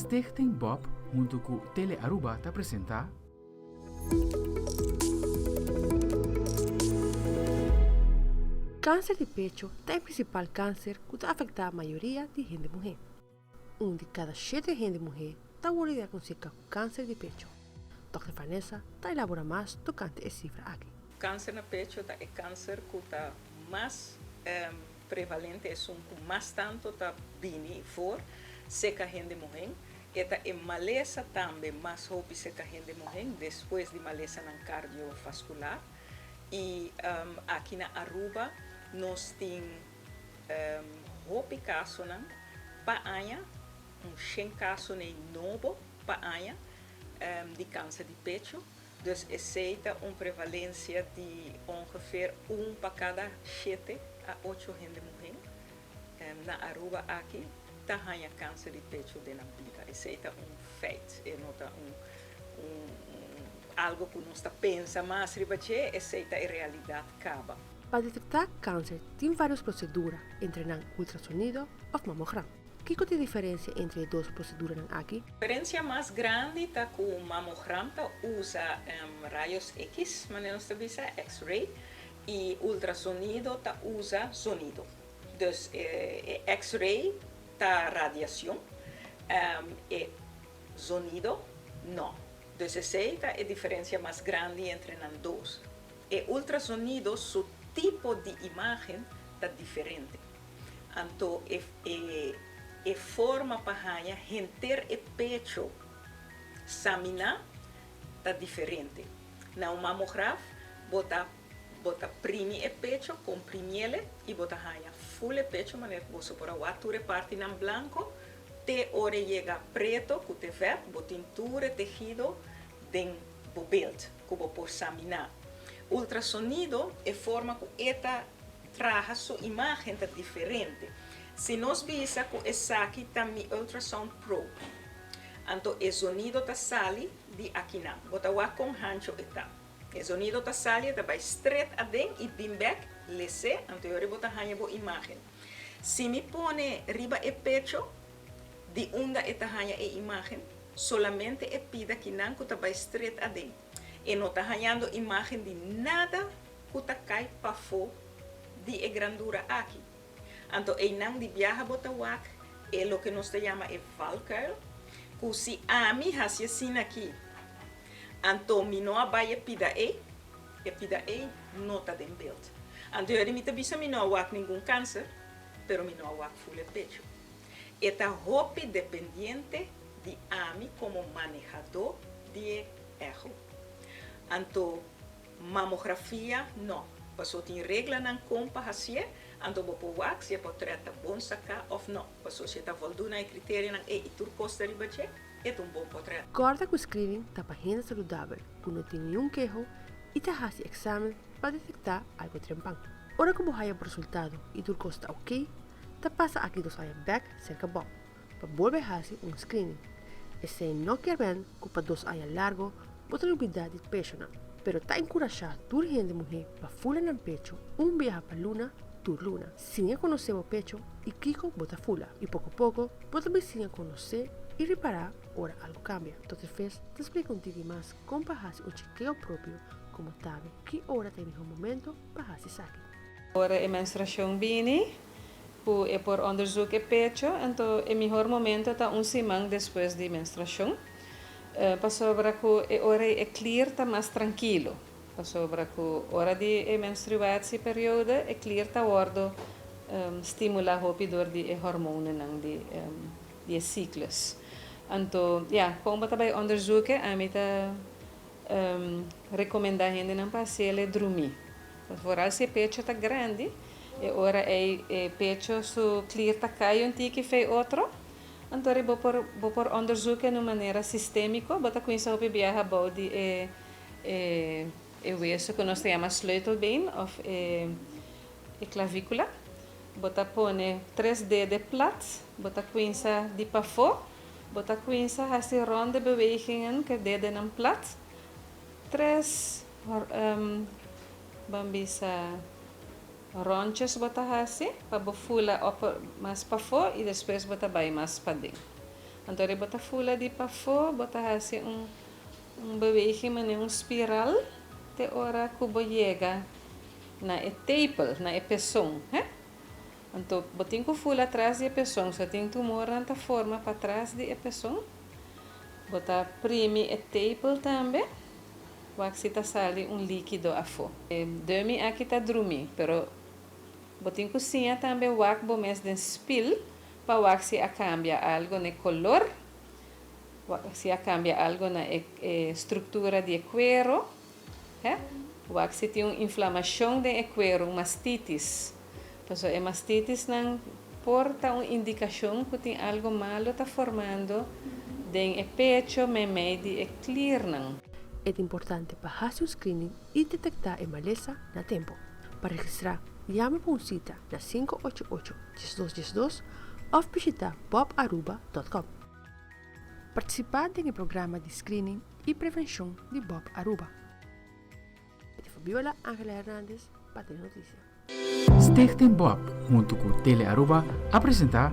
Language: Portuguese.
Stichting Bob, junto com Tele Aruba, te apresenta Cáncer de pecho é o principal câncer que afeta a maioria de gente mulher. De cada 7 gente mulher está diagnosticada com câncer de pecho. Dr. Vanessa está elaborando mais tocante essa cifra aqui. Câncer no pecho é câncer que está mais prevalente, é um que mais tanto está vindo for seca gente mulher. Esta é maleza também mais roupa seca gente mulher depois de maleza na cardiovascular. E aqui na Aruba nós temos roupa caso para anha, 100 casos novo para anha de câncer de pecho. Então, aceita uma prevalência de ongeveer 1 para cada 7 a 8 gente mulher. Na Aruba aqui, está ganha câncer de pecho de na vida. Aceita feito, é nota algo que nós pensa, mas aceita a realidade acaba. Para detectar câncer, tem várias proceduras, entre ultrassonido ou mamograma. Que é a diferença entre as duas proceduras aqui? A diferença mais grande é que o mamograma usa raios X, mas nós temos X-ray, e ultrassonido usa sonido. Então, X-ray está radiação, e sonido não. Então, essa é a diferença mais grande entre os dois. E ultrassonido, o tipo de imagem está diferente. Então, a forma para render o pecho, examinar, está diferente. Na mamografia, bota prime o pecho, comprime ele e bota full o pecho, maneira que você pode aturar parte em branco, te hora chega preto, que te vê, bota tintura, tejido, den build, que você pode examinar. Ultrassonido é forma que esta traga sua imagem está diferente. Se nós vemos que essa aqui também ultrasound probe, então o sonido está sali de aqui não, bota o com hancho eta. O sonido está sali, está vai straight a dentro e bem back, lese, então eu bota hanha boa imagem. Se me põe riba e pecho, de onde está hanha a imagem, solamente é pida que não que está vai straight a dentro. E não está hanhando imagem de nada que está cai para fora de grandura aqui. Então, e não de viaja bota wak, é o que nós chamamos de valkuil, que se a mim hace assim aqui, então me não vai pida e não está dentro build. Então, eu me também me não wak nenhum câncer, pero me não wak full pecho. Esta roupa dependente de a mim como manejador de erro. Então, mamografia não. Passou tem regra na compa assim, então vou wax se pode tratar bom sacar ou não. Passou se está voltando a critério na e tur costa de budget, é bom portrait. Corta com o screening está para gente saudável, que não tem nenhum queijo e está fazendo exame para detectar algo trempão. Ora que você o resultado e tur costa ok, está passa aqui dos anos back cerca bom, para volver a fazer screening. E se não quer ver que para 2 anos largo, pode olvidar de pecho não. Pero está encorajado toda gente mulher para fula no pecho, viaje para luna, tur luna. Sin conhecer o pecho e Kiko bota fula. E pouco a pouco, pode também sin conhecer e reparar, ora algo cambia. Então, te explico mais como para fazer chequeo próprio, como sabe que hora tem o momento para fazer saque. Ora a menstruação vini, é por onderzoek o pecho, então o melhor momento está semana depois da menstruação. Passou para que a hora é clear está mais tranquilo. Passou para que a hora de menstruação período é clear está ordo estimula o dor de hormonen de ciclos. Então, como também onderzoeken, a mim tá recomenda a gente não passar dormir. Vooral se pecho está grande, e ora é pecho so clear está cai que fez outro. Então, vou por onderzoeken de maneira sistêmica, bota com isso op viaja body e weso que nós chamamos sleutelbeen of clavícula. Bota põe 3 dedos plat, bota com isso de pafo, bota com isso as ronde bewegingen que dedos não plat. 3 bambisa ronches bota hasi, para bofula mais para fora e depois bota vai mais para dentro. Então, ele bota fula de para fora, bota assim beweging, um spiral, te ora kubo chega na tepel, na pessoa, né? Então, botin ko fula atrás de pessoa, só tem tumor na forma para trás de pessoa. Bota primi tepel também. Waxi ta sali líquido a fo. Demi aqui ta drumi, pero botin cozinha também wax bomes den spill, para waxi a cambia algo ne color, waxi a cambia algo na estrutura de cuero, waxi tem inflamação de cuero, mastitis. Então, a mastitis não porta uma indicação que tem algo malo tá formando den pecho meme de clear não. É importante para fazer o screening e detectar a maleza na tempo. Para registrar, llame por cita na 588-1212 ou visitar bobaruba.com. Participar do programa de screening e prevenção de Bob Aruba. Eu sou Viola Ángela Hernández para ter notícia. Stichting Bob, junto com Tele Aruba, apresenta